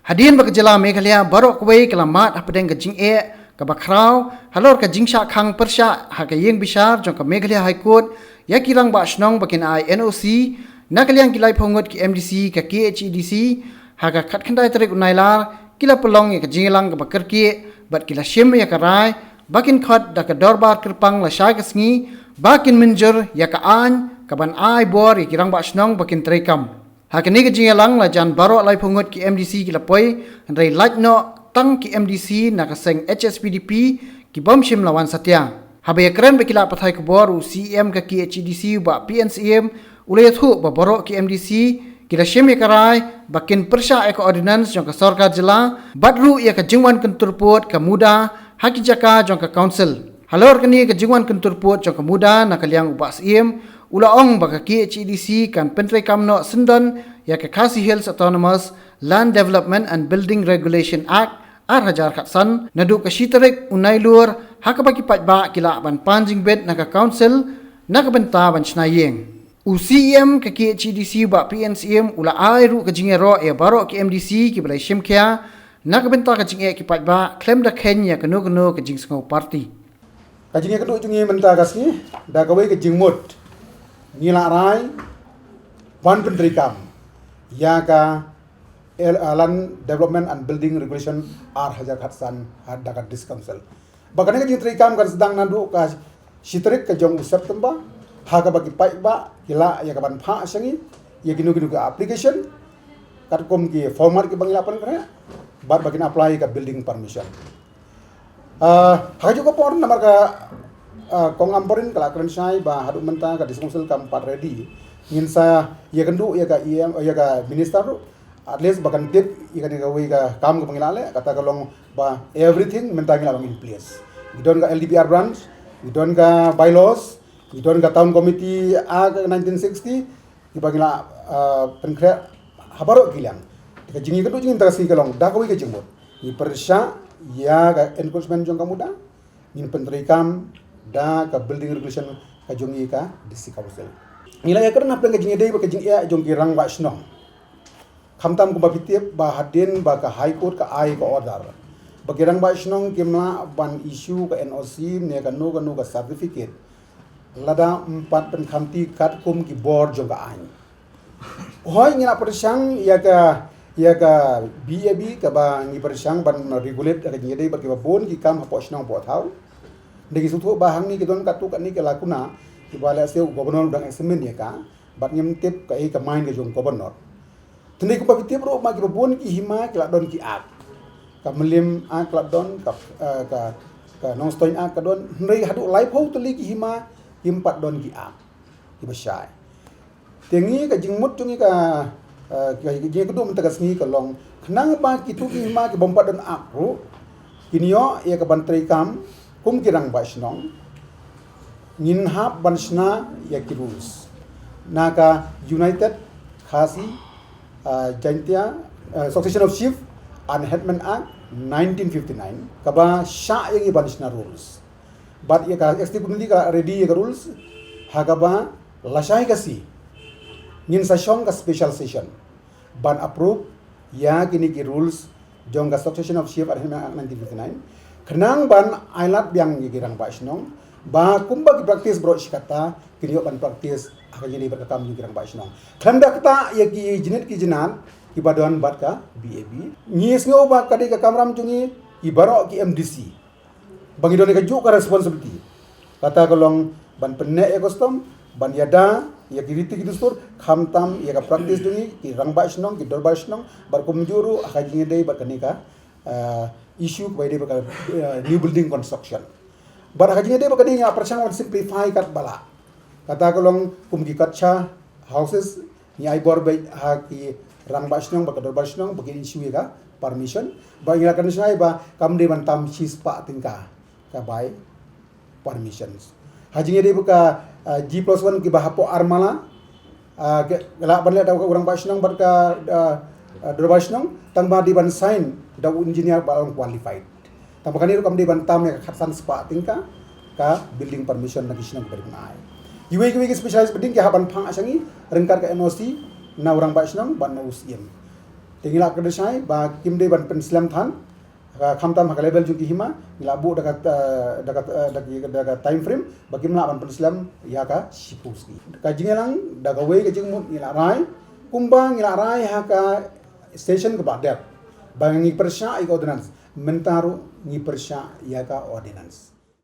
Hadian bak jela Meghalaya barok kwei kelamat apedeng ke jing ke bakrau halor ke jingsha khang persha ha ke yeng bisar jong ke Meghalaya High Court ya kirang ba snong bakin ai NOC nakaliang kilai phongot ki MDC ke KHEDC ha ka khat khandai tarik unailar kila pelong ya ke jingelang ke bakerki bat kila shem ya ke rai bakin khat da ke dorbar kerpang la shay ke sngi bakin menjer ya ke an kaban ai bor ya kirang ba snong bakin trekam hakini ke jingelang la jan baro lai phongot ki MDC ki lapoi rai laj no tang ki MDC na ka seng HSPDP ki bom shim lawan satya habe kren be kila pathai ko bor u CM ka ki HDC ba PNCM ulay thu ba baro ki MDC ki la shim karai bakin persha ek ordinance jong ka sarkar jila badru ya ka jingwan kenturpot ka muda haki jaka jong ka council halor kani ka jingwan kenturpot jong ka muda na kaliang ubas CM ula ong baka KHEDC kan pentre kamno sendon ya ke Khasi Hills Autonomous Land Development and Building Regulation Act Hajar Khatsan nadu ka shitarik unailur hakabaki patba kila ban panjing bed naka council naka benta ban snayeng UCM ke KHEDC ba PNCM ula airu ka jingero ya baro ke MDC ki balai shimkya naka benta ka jinge ki patba claim da Kenya kanu ke jingsngo party ka jinge kanu jungi menta kasni da kawai ke jingmut nila rai wan pentrikam ya ka Land Development and Building Regulation Hajar Khatsan ada ka dis council bakane ka jintrikam kan sedang nandu ka shitrik ka jong usap temba ha ka bagi pai ba kila ya ka ban pha sangi ya ginu ka application kat kom ki format ki bangilapan kare bat bagin apply ka building permission ha juga por namar ka kong amporin kala kren sai ba hadu menta ka diskusel kam pat ready ngin sa ya kendu ya ka ya ka minister at least bakan tip ya ka we ka kam ka pangilale kata kalong ba everything menta ngila in place gidon ka LDPR branch gidon ka bylaws gidon ka town committee act 1960 ibangila penkre habaro gilang ka jingi kendu jingin tarasi kalong da ka we ka jingmot ni persya ya ka enforcement jong kamuda ngin pentrikam da ka building regulation ka jongi ka district council nila ya karena plan ka jingi dei ba ka jingi ya jongi rang ba snong khamtam ko babitip ba hadin ba ka high court ka ai ka order ba girang ba snong kimla ban issue ka NOC ne ka no ka certificate lada empat pen khamti kat kum ki board jong ka ai hoy ngina persang ya ka BAB ka ba ngi persang ban regulate ka jingi dei ba ki ba bon ki kam hapo snong bo thau degi sutu bahang ni kidon katu kat ni ke lakuna ki bala se gobernur dang examen ya ka bat nyem tip ka e ka main ke jong gobernur tende ko babitip ro ma ki bon ki hima ki la don ki ak ka melim ak la don ka non stoin ak ka don nei hadu live ho tuli ki hima himpat don ki ak ki basai tengi ka jingmut tungi ka ki kedum tagas ni ka long khnang ba ki tu ki hima ki bompat don ak ro kinyo ya ka bantri kam kum kirang ba snong ngin hap bansna ya ki rules naka United Khasi Jaintia Succession of Chief and Headman Act 1959 kaba sha yang bansna rules but ya ka executive ka ready ya rules hakaba lasai kasi ngin sa shong ka special session ban approve ya kini ki rules jong ka Succession of Chief and Headman Act 1959 kenang ban ailat yang girang ba snong ba kumba ki practice bro shikata kiniyo ban practice akan jadi berkam girang ba snong khanda kata ya ki jinit ki jinan ki badon bat ka BAB ngis ngo ba kadi ka kamram jungi ibaro ki MDC bagi don ka ju ka responsibility kata kolong ban penne e custom ban yada ya ki riti ki dustur khamtam ya ka practice jungi ki rang ba snong ki dor ba snong bar kumjuru akan jingi dei ba kanika issue by the new building construction. Barangkali dia berkali yang persang simplify kat bala. Kata kolong kumgi katcha houses ni ai bor bay ha ki rang basnong bakador basnong bagi issue ka permission. Bagi akan saya ba kam de bantam chispa tingka ka by permissions. Haji dia buka G+1 ki bahapo armala gelak banle da orang basnong barka Drobasnong tangba di ban sign da engineer balong qualified. Tangba kaniro kam di ban tam ya khatsan spa tingka ka building permission nagi sinang berinai. Iwe specialized building ke haban phang asangi rengkar ka NOC na orang basnong ban no UCM. tinggal kedesai ba kimde ban penslam than khamtam hak level juki hima ngila bu daga time frame bagimna ban penslam ya ka sipuski ka jingelang daga we ka jingmut ngila rai kumbang ngila rai haka station ke badap bangi persya ik ordinance mentaru ngi persya ya ka ordinance